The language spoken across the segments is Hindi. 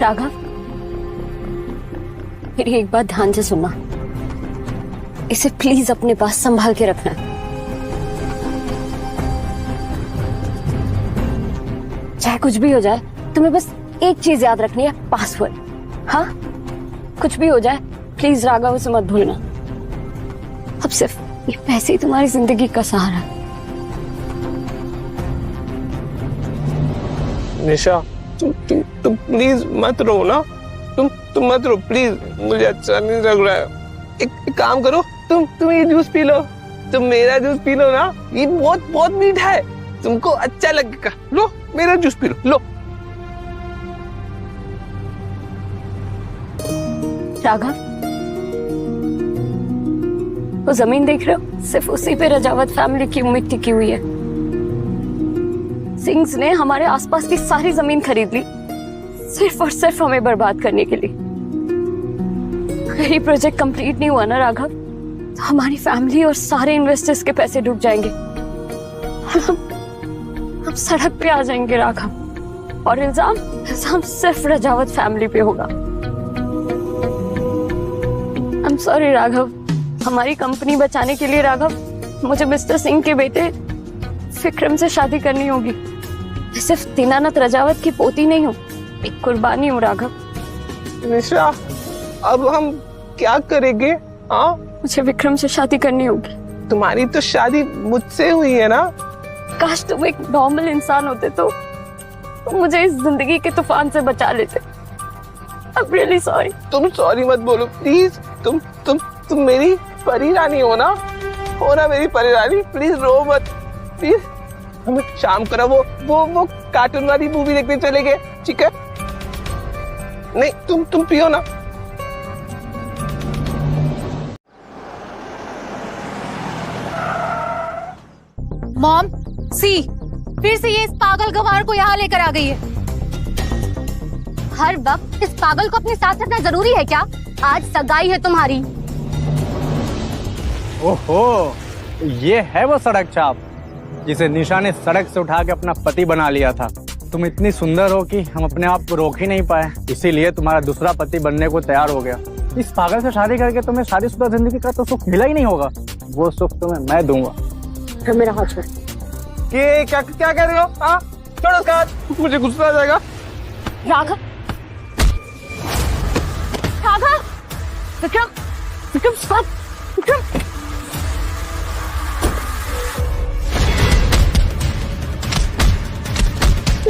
राघव, मेरी एक बात ध्यान से सुनना, इसे प्लीज अपने पास संभाल के रखना। चाहे कुछ भी हो जाए, तुम्हें बस एक चीज याद रखनी है, पासवर्ड। हाँ, कुछ भी हो जाए प्लीज राघव उसे मत भूलना। अब सिर्फ ये पैसे ही तुम्हारी जिंदगी का सहारा है। निशा, तुम प्लीज मत रो ना, तुम मत रो प्लीज, मुझे अच्छा नहीं लग रहा है। एक काम करो, तुम ये जूस पी लो, तुम मेरा जूस पी लो ना, ये बहुत बहुत मीठा है, तुमको अच्छा लगेगा। लो मेरा जूस पी लो। राघव, वो जमीन देख रहे हो, सिर्फ उसी पे रजावत फैमिली की उम्मीद टिकी हुई है। सिंग्स ने हमारे आसपास की सारी जमीन खरीद ली, सिर्फ और सिर्फ हमें बर्बाद करने के लिए। अगर ये प्रोजेक्ट कंप्लीट नहीं हुआ ना राघव, तो हमारी फैमिली और सारे इन्वेस्टर्स के पैसे डूब जाएंगे। हम सड़क पे आ जाएंगे राघव, और इल्जाम सिर्फ रजावत फैमिली पे होगा। I'm sorry राघव, हमारी कंपनी बचाने के लिए राघव, मुझे मिस्टर सिंह के बेटे विक्रम से शादी करनी होगी। मैं सिर्फ दीनानाथ रजावत की पोती नहीं हूँ, एक कुर्बानी हूँ राघव। निशा, अब हम क्या करेंगे? हाँ, मुझे विक्रम से शादी करनी होगी। तुम्हारी तो शादी मुझसे हुई है ना। काश तुम एक नॉर्मल इंसान होते तो मुझे इस जिंदगी के तूफान से बचा लेते। I'm really sorry। तुम सॉरी मत बोलो प्लीज, तुम मेरी परी रानी हो ना मेरी परी रानी, प्लीज रो मत प्लीज। हम शाम को ना वो कार्टून वाली मूवी देखने चले गए, ठीक है? नहीं, तुम पियो ना। मॉम, सी फिर से ये इस पागल गंवार को यहाँ लेकर आ गई है। हर वक्त इस पागल को अपने साथ रखना जरूरी है क्या? आज सगाई है तुम्हारी। ओहो, ये है वो सड़क छाप जिसे निशा ने सड़क से उठा के अपना पति बना लिया था। तुम इतनी सुंदर हो कि हम अपने आप को रोक ही नहीं पाए, इसीलिए तुम्हारा दूसरा पति बनने को तैयार हो गया। इस पागल से शादी करके तुम्हें शादीशुदा जिंदगी का तो सुख मिला ही नहीं होगा, वो सुख तुम्हें मैं दूंगा। मेरा हाथ छोड़। ये क्या कह रहे हो? हाँ, छोड़ो उसका हाथ, मुझे गुस्सा आ जाएगा। राघव, विक्रम स्टॉप, विक्रम।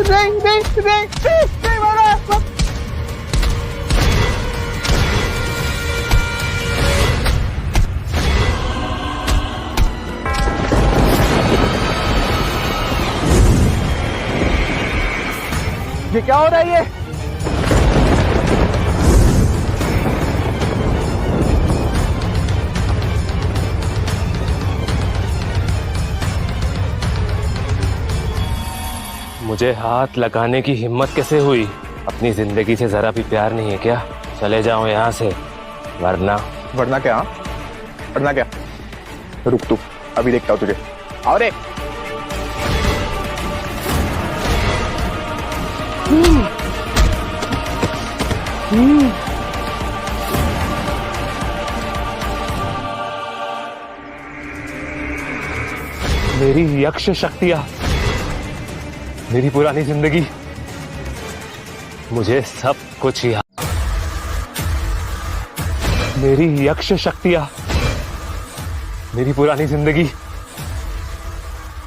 नहीं मारा। ये क्या हो रहा है? ये मुझे हाथ लगाने की हिम्मत कैसे हुई? अपनी जिंदगी से जरा भी प्यार नहीं है क्या? चले जाओ यहाँ से, वरना क्या? रुक तू, अभी देखता हूँ तुझे। आओ रे। मेरी यक्ष शक्तियां, मेरी पुरानी जिंदगी, मुझे सब कुछ याद। मेरी यक्ष शक्तियां, मेरी पुरानी जिंदगी,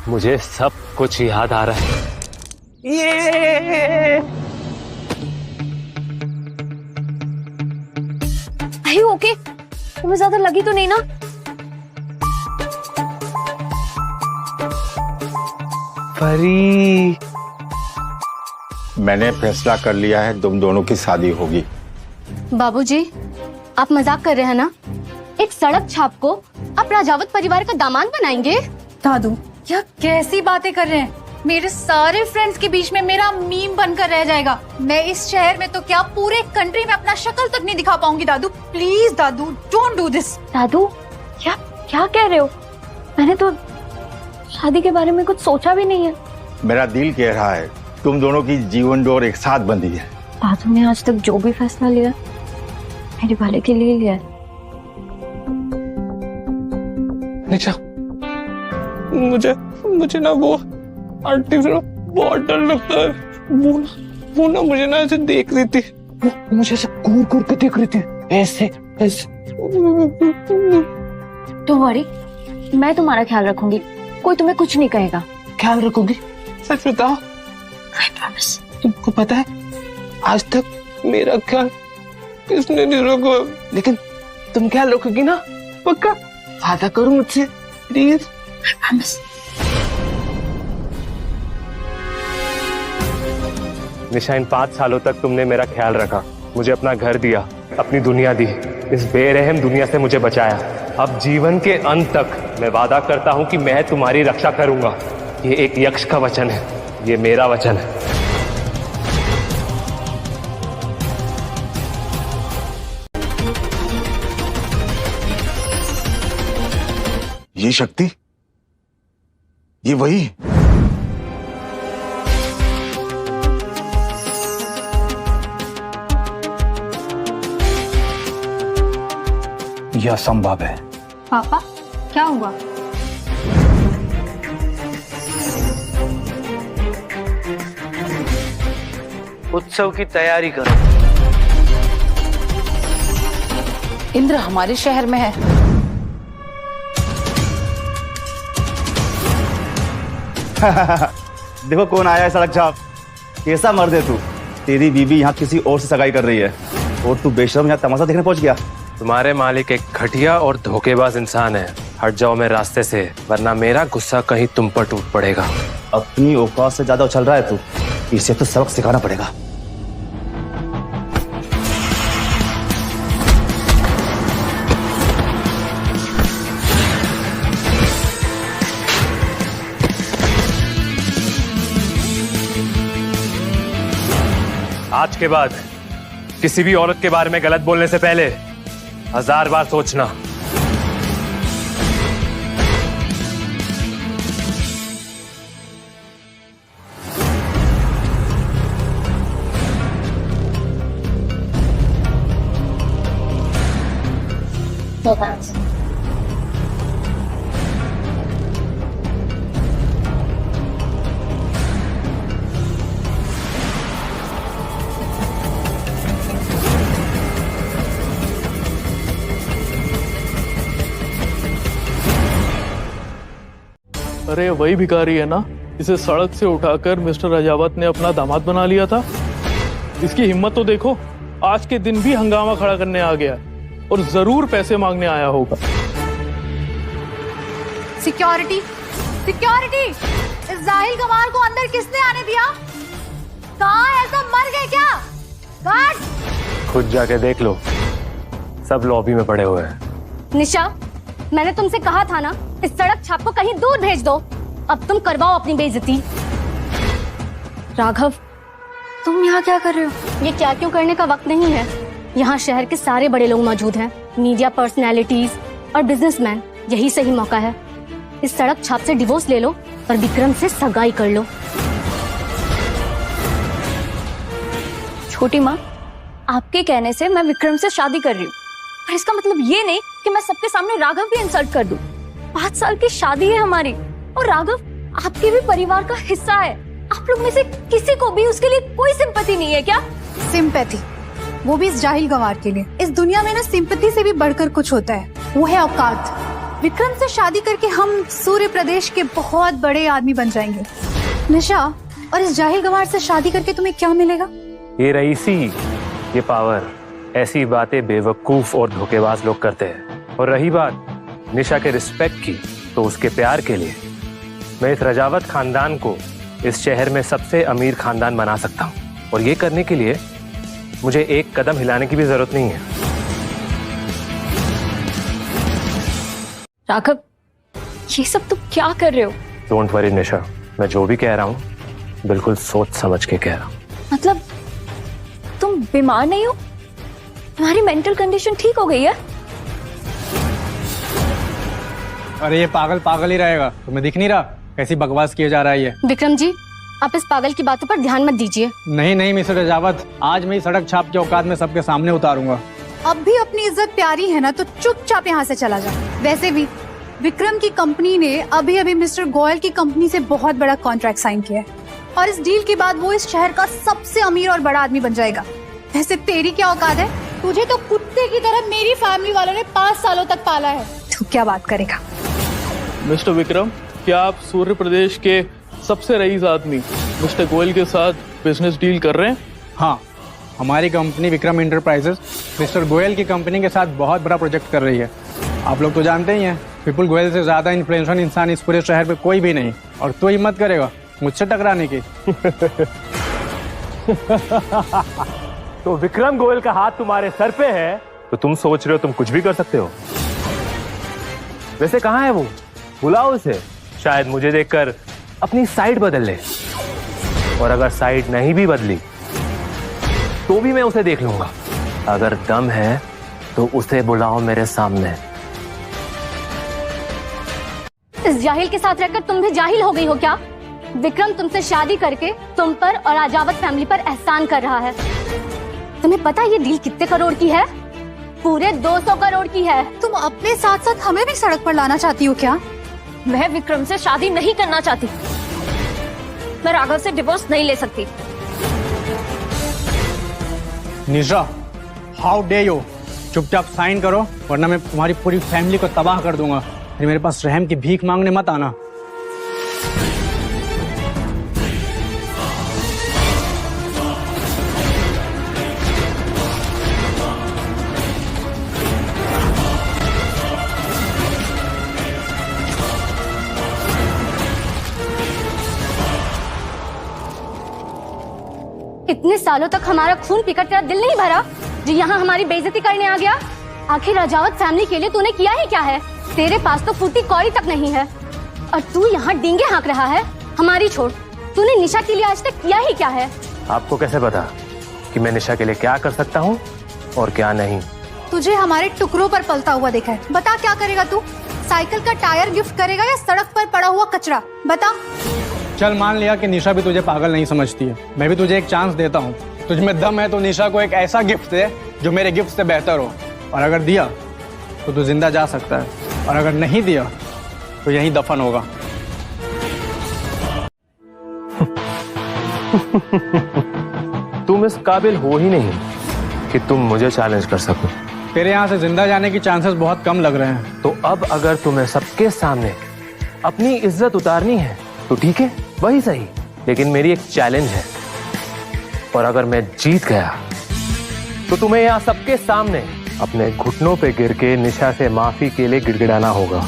मुझे सब कुछ याद आ रहा है। ये ओके, तुम्हें ज्यादा लगी तो नहीं ना? परी, मैंने फैसला कर लिया है, तुम दोनों की शादी होगी। बाबूजी, आप मजाक कर रहे हैं ना? एक सड़क छाप को आप राजावत परिवार का दामाद बनाएंगे? दादू, क्या कैसी बातें कर रहे हैं? मेरे सारे फ्रेंड्स के बीच में मेरा मीम बनकर रह जाएगा। मैं इस शहर में तो क्या पूरे कंट्री में अपना शक्ल तक नहीं दिखा पाऊंगी। दादू प्लीज, दादू डोंट डू दिस। दादू, क्या कह रहे हो? मैंने तो शादी के बारे में कुछ सोचा भी नहीं है। मेरा दिल कह रहा है, तुम दोनों की जीवन डोर एक साथ बंधी है। दादू ने आज तक जो भी फैसला लिया मेरे भले के लिए लिया है। निशा, मुझे ना वो आंटी से ना बहुत डर लगता है। वो ना मुझे ना ऐसे देख रही थी, मुझे ऐसे घूर के देख रही थी, ऐसे। डोंट वरी, मैं तुम्हारा ख्याल रखूंगी, कोई तुम्हें कुछ नहीं कहेगा। ख्याल रखोगी? सच बताओ। I promise. तुमको पता है आज तक मेरा ख्याल किसने नहीं रखा, लेकिन तुम ख्याल रखोगी ना? पक्का? वादा करो मुझसे, प्लीज। I promise. निशा, इन 5 सालों तक तुमने मेरा ख्याल रखा, मुझे अपना घर दिया, अपनी दुनिया दी, इस बेरहम दुनिया से मुझे बचाया। अब जीवन के अंत तक मैं वादा करता हूं कि मैं तुम्हारी रक्षा करूंगा। ये एक यक्ष का वचन है, ये मेरा वचन है। ये शक्ति, ये वही। यह असंभव है। पापा क्या हुआ? उत्सव की तैयारी करो। इंद्र हमारे शहर में है। देखो कौन आया है सड़क छाप। कैसा मर्द है तू? तेरी बीबी यहाँ किसी और से सगाई कर रही है और तू बेशर्म यहाँ तमाशा देखने पहुंच गया। तुम्हारे मालिक एक घटिया और धोखेबाज इंसान है। हट जाओ मेरे रास्ते से, वरना मेरा गुस्सा कहीं तुम पर टूट पड़ेगा। अपनी औकात से ज्यादा उछल रहा है तू, इसे तो सबक सिखाना पड़ेगा। आज के बाद किसी भी औरत के बारे में गलत बोलने से पहले 1000 बार सोचना। No thanks. अरे वही भिखारी है ना, इसे सड़क से उठाकर मिस्टर राजावत ने अपना दामाद बना लिया था। इसकी हिम्मत तो देखो, आज के दिन भी हंगामा खड़ा करने आ गया और जरूर पैसे मांगने आया होगा। Security, security! इस जाहिल गंवार को अंदर किसने आने दिया? कहाँ है? सब मर गए क्या? गार्ड! खुद जाके देख लो, सब लॉबी में पड़े हुए हैं। निशा, मैंने तुमसे कहा था ना, इस सड़क छाप को कहीं दूर भेज दो। अब तुम करवाओ अपनी बेइज्जती। राघव, तुम यहाँ क्या कर रहे हो? ये क्या क्यों करने का वक्त नहीं है। यहाँ शहर के सारे बड़े लोग मौजूद हैं, मीडिया पर्सनैलिटीज और बिजनेसमैन। यही सही मौका है। इस सड़क छाप से डिवोर्स ले लो और विक्रम से सगाई कर लो। छोटी माँ, आपके कहने से मैं विक्रम से शादी कर रही हूँ, पर इसका मतलब ये नहीं कि मैं सबके सामने राघव की इंसल्ट कर दूं। 5 साल की शादी है हमारी और राघव आपके भी परिवार का हिस्सा है। आप लोग में से किसी को भी उसके लिए कोई सिंपैथी नहीं है क्या? सिंपैथी, वो भी इस जाहिल गंवार के लिए। इस दुनिया में ना सिंपैथी से भी बढ़कर कुछ होता है, वो है औकात। विक्रम से शादी करके हम सूर्य प्रदेश के बहुत बड़े आदमी बन जाएंगे। निशा, और इस जाहिल गंवार से शादी करके तुम्हें क्या मिलेगा? ये रईसी, ये पावर, ऐसी बातें बेवकूफ और धोखेबाज लोग करते हैं। और रही बात निशा के रिस्पेक्ट की, तो उसके प्यार के लिए मैं इस रजावत खानदान को इस शहर में सबसे अमीर खानदान बना सकता हूँ। और ये करने के लिए मुझे एक कदम हिलाने की भी जरूरत नहीं है। राघव, ये सब तुम क्या कर रहे हो? डोंट वरी निशा, मैं जो भी कह रहा हूँ बिल्कुल सोच समझ के कह रहा हूँ। मतलब तुम बीमार नहीं हो? तुम्हारी मेंटल कंडीशन ठीक हो गई है? अरे ये पागल पागल ही रहेगा, तुम्हें दिख नहीं रहा कैसी बकवास किया जा रहा है ये? विक्रम जी, आप इस पागल की बातों पर ध्यान मत दीजिए। नहीं नहीं मिस्टर रजावत, आज मैं ही सड़क छाप के औकात में सबके सामने उतारूंगा। अब भी अपनी इज्जत प्यारी है ना तो चुपचाप यहाँ से चला जा। वैसे भी विक्रम की कंपनी ने अभी अभी मिस्टर गोयल की कंपनी से बहुत बड़ा कॉन्ट्रैक्ट साइन किया है और इस डील के बाद वो इस शहर का सबसे अमीर और बड़ा आदमी बन जाएगा। वैसे तेरी क्या औकात है? तुझे तो कुत्ते की तरह मेरी फैमिली वालों ने 5 सालों तक पाला है, तू क्या बात करेगा? मिस्टर विक्रम, क्या आप सूर्य प्रदेश के सबसे रईस आदमी मिस्टर गोयल के साथ बिजनेस डील कर रहे हैं? हाँ, हमारी company Vikram enterprises mister Goyal की कंपनी के साथ बहुत बड़ा प्रोजेक्ट कर रही है। आप लोग तो जानते ही हैं, विपुल गोयल से ज्यादा इन्फ्लुएंशियल इंसान इस पूरे शहर पे कोई भी नहीं, और तू हिम्मत करेगा मुझसे टकराने की? तो विक्रम गोयल का हाथ तुम्हारे सर पे है तो तुम सोच रहे हो तुम कुछ भी कर सकते हो? वैसे कहाँ है वो? बुलाओ उसे, शायद मुझे देखकर अपनी साइड बदल ले। और अगर साइड नहीं भी बदली तो भी मैं उसे देख लूंगा। अगर दम है तो उसे बुलाओ मेरे सामने। इस जाहिल के साथ रहकर तुम भी जाहिल हो गई हो क्या? विक्रम तुमसे शादी करके तुम पर और राजावत फैमिली पर एहसान कर रहा है। तुम्हें पता है ये डील कितने करोड़ की है? पूरे 200 करोड़ की है। तुम अपने साथ साथ हमें भी सड़क पर लाना चाहती हो क्या? मैं विक्रम से शादी नहीं करना चाहती। मैं राघव से डिवोर्स नहीं ले सकती। निशा, हाउ डे यू! चुपचाप साइन करो वरना मैं तुम्हारी पूरी फैमिली को तबाह कर दूंगा। फिर मेरे पास रहम की भीख मांगने मत आना। इतने सालों तक हमारा खून पीकर तेरा दिल नहीं भरा जो यहाँ हमारी बेइज्जती करने आ गया? आखिर राजावत फैमिली के लिए तूने किया ही क्या है? तेरे पास तो फूटी कौड़ी तक नहीं है और तू यहाँ डींगे हाँक रहा है। हमारी छोड़, तूने निशा के लिए आज तक किया ही क्या है? आपको कैसे पता कि मैं निशा के लिए क्या कर सकता हूँ और क्या नहीं? तुझे हमारे टुकड़ों पर पलता हुआ देखा है। बता क्या करेगा तू? साइकिल का टायर गिफ्ट करेगा या सड़क पर पड़ा हुआ कचरा? बता। चल मान लिया कि निशा भी तुझे पागल नहीं समझती है, मैं भी तुझे एक चांस देता हूँ। तुझ में दम है तो निशा को एक ऐसा गिफ्ट दे जो मेरे गिफ्ट से बेहतर हो, और अगर दिया तो तू जिंदा जा सकता है, और अगर नहीं दिया तो यहीं दफन होगा। तुम इस काबिल हो ही नहीं कि तुम मुझे चैलेंज कर सको। तेरे यहाँ से जिंदा जाने की चांसेस बहुत कम लग रहे हैं। तो अब अगर तुम्हें सबके सामने अपनी इज्जत उतारनी है तो ठीक है, वही सही, लेकिन मेरी एक चैलेंज है, और अगर मैं जीत गया तो तुम्हें यहाँ सबके सामने अपने घुटनों पे गिर के निशा से माफी के लिए गिड़गिड़ाना होगा।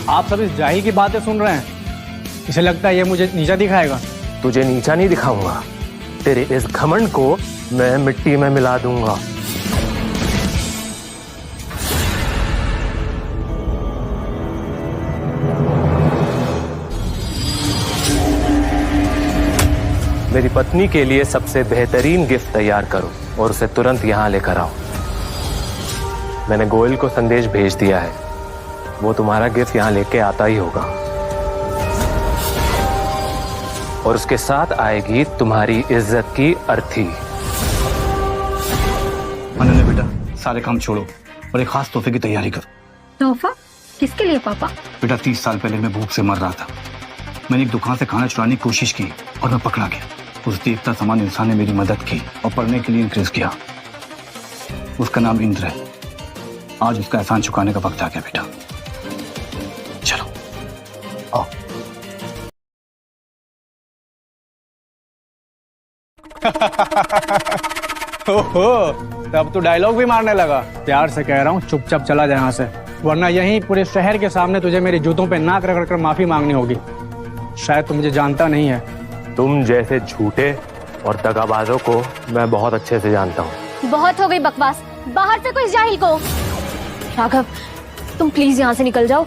आप सब इस जाहिल की बातें सुन रहे हैं? इसे लगता है ये मुझे नीचा दिखाएगा? तुझे नीचा नहीं दिखाऊंगा, तेरे इस घमंड को मैं मिट्टी में मिला दूंगा। मेरी पत्नी के लिए सबसे बेहतरीन गिफ्ट तैयार करो और उसे तुरंत यहाँ लेकर आओ। मैंने गोयल को संदेश भेज दिया है, वो तुम्हारा गिफ्ट यहाँ लेके आता ही होगा, और उसके साथ आएगी तुम्हारी इज्जत की अर्थी। अनन्या बेटा, सारे काम छोड़ो और एक खास तोहफे की तैयारी करो। तोहफा? किसके लिए पापा? बेटा 30 साल पहले मैं भूख से मर रहा था। मैंने एक दुकान से खाना चुराने की कोशिश की और मैं पकड़ा गया। उस देवता समान इंसान ने मेरी मदद की और पढ़ने के लिए इंकरेज किया। उसका नाम इंद्र है। आज उसका एहसान चुकाने का वक्त आ गया बेटा। चलो आओ। ओहो, तब तो डायलॉग भी मारने लगा। प्यार से कह रहा हूँ चुपचाप चला जा यहाँ से, वरना यहीं पूरे शहर के सामने तुझे मेरे जूतों पे नाक रगड़ कर माफी मांगनी होगी। शायद तू मुझे जानता नहीं है। तुम जैसे झूठे और दगाबाजों को मैं बहुत अच्छे से जानता हूँ। बहुत हो गई बकवास, बाहर से कोई जाहिल को। राघव, तुम प्लीज यहाँ से निकल जाओ।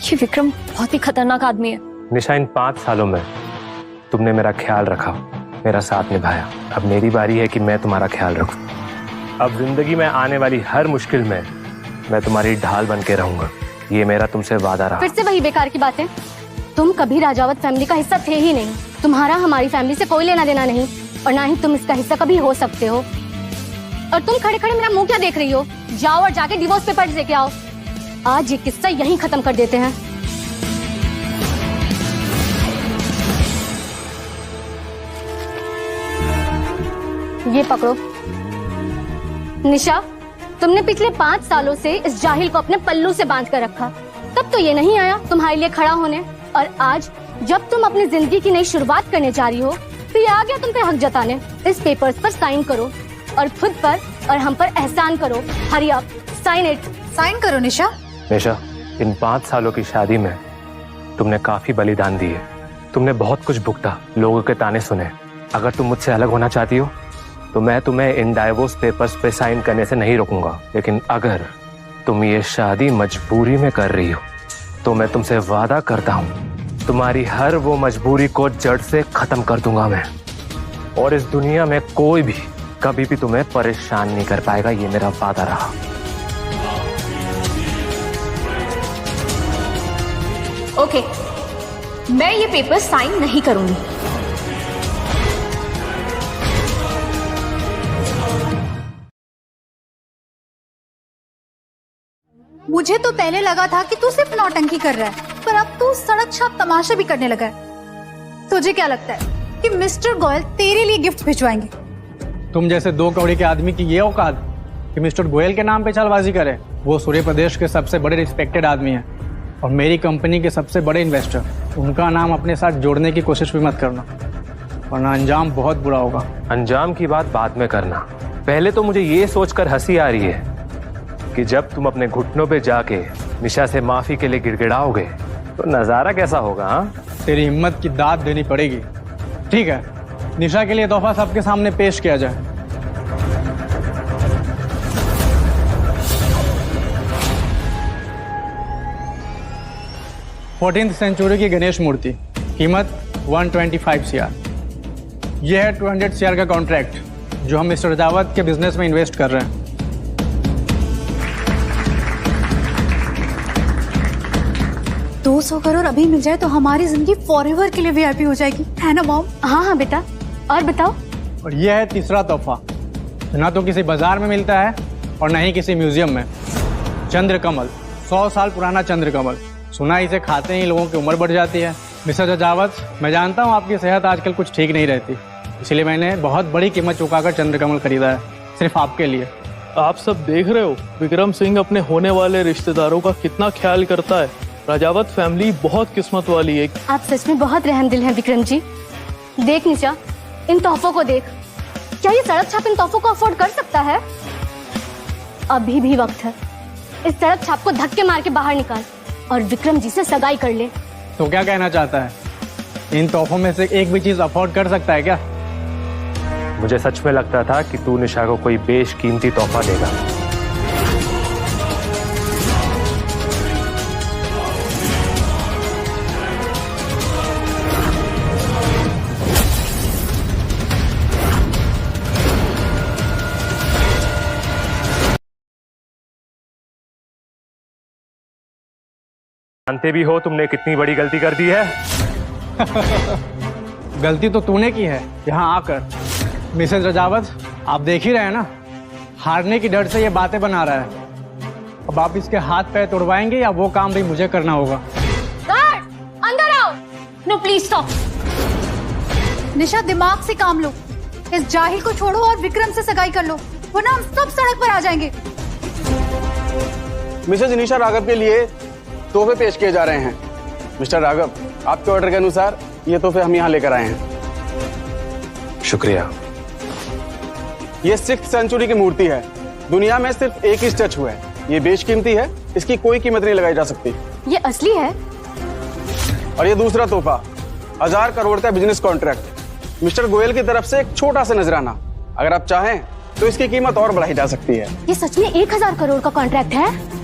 ये विक्रम बहुत ही खतरनाक आदमी है। निशा, इन 5 सालों में तुमने मेरा ख्याल रखा, मेरा साथ निभाया। अब मेरी बारी है कि मैं तुम्हारा ख्याल रखूं। अब जिंदगी में आने वाली हर मुश्किल में मैं तुम्हारी ढाल बन के रहूंगा। ये मेरा तुमसे वादा रहा। फिर से वही बेकार की बातें। तुम कभी राजावत फैमिली का हिस्सा थे ही नहीं। तुम्हारा हमारी फैमिली से कोई लेना देना नहीं और ना ही तुम इसका हिस्सा कभी हो सकते हो। और तुम खड़े खड़े मेरा मुंह क्या देख रही हो? जाओ और जाके डिवोर्स पेपर्स लेके आओ। आज ये किस्सा यहीं खत्म कर देते हैं। ये पकड़ो। निशा, तुमने पिछले 5 सालों से इस जाहिल को अपने पल्लू से बांध कर रखा। तब तो ये नहीं आया तुम्हारे लिए खड़ा होने, और आज जब तुम अपनी जिंदगी की नई शुरुआत करने जा रही हो तो ये आ गया तुम पे हक जताने। इस पेपर्स पर साइन करो और खुद पर और हम पर एहसान करो। Hurry up, sign it. Sign करो निशा। निशा, इन 5 सालों की शादी में तुमने काफी बलिदान दिए। तुमने बहुत कुछ भुगता, लोगों के ताने सुने। अगर तुम मुझसे अलग होना चाहती हो तो मैं तुम्हें इन डाइवोर्स पेपर्स पे साइन करने से नहीं रोकूंगा। लेकिन अगर तुम ये शादी मजबूरी में कर रही हो तो मैं तुमसे वादा करता हूँ तुम्हारी हर वो मजबूरी को जड़ से खत्म कर दूंगा मैं। और इस दुनिया में कोई भी कभी भी तुम्हें परेशान नहीं कर पाएगा, ये मेरा वादा रहा। ओके, मैं ये पेपर साइन नहीं करूंगी। मुझे तो पहले लगा था कि तू सिर्फ नौटंकी कर रहा है, पर अब तू सड़क छाप तमाशा भी करने लगा है। तुझे क्या लगता है कि मिस्टर गोयल तेरे लिए गिफ्ट भिजवाएंगे? तुम जैसे 2 कौड़ी के आदमी की ये औकात कि मिस्टर गोयल के नाम पे चालबाजी करे? वो सूर्य प्रदेश के सबसे बड़े रिस्पेक्टेड आदमी हैं और मेरी कंपनी के सबसे बड़े इन्वेस्टर। उनका नाम अपने साथ जोड़ने की कोशिश भी मत करना, वरना अंजाम बहुत बुरा होगा। अंजाम की बात बाद में करना, पहले तो मुझे ये सोचकर हंसी आ रही है कि जब तुम अपने घुटनों पे जाके निशा से माफी के लिए गिड़गिड़ाओगे तो नजारा कैसा होगा? हाँ, तेरी हिम्मत की दाद देनी पड़ेगी। ठीक है, निशा के लिए तोहफा सबके सामने पेश किया जाए। फोर्टीन्थ सेंचुरी की गणेश मूर्ति, कीमत 125 CR। यह है 200 CR का कॉन्ट्रैक्ट जो हम मिस्टर राजावत के बिजनेस में इन्वेस्ट कर रहे हैं। 200 करोड़ अभी मिल जाए तो हमारी जिंदगी फॉरएवर के लिए वीआईपी हो जाएगी, है ना मॉम? हाँ हाँ बेटा, और बताओ। और यह है तीसरा तोहफा, ना तो किसी बाजार में मिलता है और न ही किसी म्यूजियम में। चंद्रकमल, 100 साल पुराना चंद्रकमल। सुना इसे खाते ही लोगों की उम्र बढ़ जाती है। मिस्टर राजावत, मैं जानता हूँ आपकी सेहत आजकल कुछ ठीक नहीं रहती, इसलिए मैंने बहुत बड़ी कीमत चुकाकर चंद्रकमल खरीदा है, सिर्फ आपके लिए। आप सब देख रहे हो विक्रम सिंह अपने होने वाले रिश्तेदारों का कितना ख्याल करता है। राजावत फैमिली बहुत किस्मत वाली है। आप सच में बहुत रहमदिल हैं विक्रम जी। देख निशा, इन तोहफों को देख। क्या ये सड़क छाप इन तोहफों को अफोर्ड कर सकता है? अभी भी वक्त है। इस सड़क छाप को धक्के मार के बाहर निकाल और विक्रम जी से सगाई कर ले। तो क्या कहना चाहता है? इन तोहफों में से एक भी चीज अफोर्ड कर सकता है क्या? मुझे सच में लगता था कि तू निशा को कोई बेशकीमती तोहफा देगा। जानते भी हो तुमने कितनी बड़ी गलती कर दी है। गलती तो तूने की है यहाँ आकर। मिसेस राजावत, आप देख ही रहे हैं ना, हारने की डर से ये बातें बना रहा है। अब आप इसके हाथ पैर तोड़वाएंगे या वो काम भी मुझे करना होगा? गार्ड, अंदर आओ। No please stop. निशा, दिमाग से काम लो। इस जाहिल को छोड़ो और विक्रम से सगाई कर लो, वरना हम सब सड़क पर आ जाएंगे। मिसेज निशा राघव के लिए तोहफे पेश किए जा रहे हैं। मिस्टर राघव, आपके ऑर्डर के अनुसार ये तोहफे हम यहाँ लेकर आए हैं। शुक्रिया। ये 6th सेंचुरी की मूर्ति है। दुनिया में सिर्फ एक ही स्टैचू है। ये बेशकीमती है, इसकी कोई कीमत नहीं लगाई जा सकती। ये असली है। और ये दूसरा तोहफा, 1000 करोड़ का बिजनेस कॉन्ट्रैक्ट, मिस्टर गोयल की तरफ से एक छोटा सा नजराना। अगर आप चाहें तो इसकी कीमत और बढ़ाई जा सकती है। ये सच में 1000 करोड़ का कॉन्ट्रैक्ट है?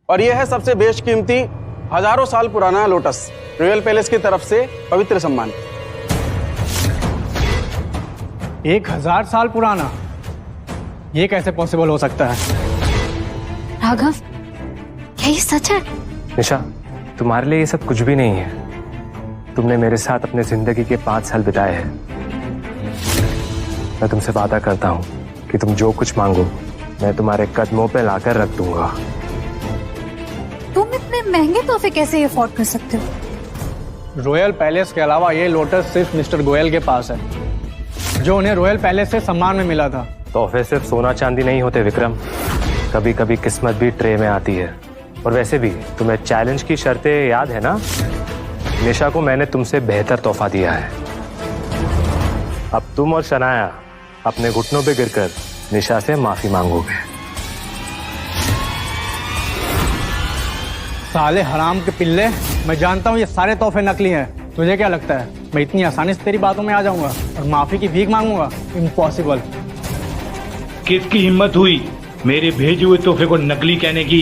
और यह है सबसे बेशकीमती, हजारों साल पुराना लोटस, रॉयल पैलेस की तरफ से पवित्र सम्मान। 1000 साल पुराना? ये कैसे पॉसिबल हो सकता है? राघव, क्या ये सच है? निशा, तुम्हारे लिए ये सब कुछ भी नहीं है। तुमने मेरे साथ अपने जिंदगी के 5 साल बिताए हैं। मैं तुमसे वादा करता हूँ कि तुम जो कुछ मांगो मैं तुम्हारे कदमों पे लाकर रख दूंगा। तुम इतने महंगे तोहफे कैसे अफोर्ड कर सकते हो? रॉयल पैलेस के अलावा ये लोटस सिर्फ मिस्टर गोयल के पास है, जो उन्हें रॉयल पैलेस से सम्मान में मिला था। तोहफे सिर्फ सोना चांदी नहीं होते विक्रम, कभी कभी किस्मत भी ट्रे में आती है। और वैसे भी तुम्हें चैलेंज की शर्तें याद है ना? निशा को मैंने तुमसे बेहतर तोहफा दिया है। अब तुम और शनाया अपने घुटनों पे गिरकर निशा से माफी मांगोगे। साले हराम के पिल्ले, मैं जानता हूँ ये सारे तोहफे नकली हैं। तुझे क्या लगता है मैं इतनी आसानी से तेरी बातों में आ जाऊंगा और माफी की भीख मांगूंगा? इम्पॉसिबल। किसकी हिम्मत हुई मेरे भेजे हुए तोहफे को नकली कहने की?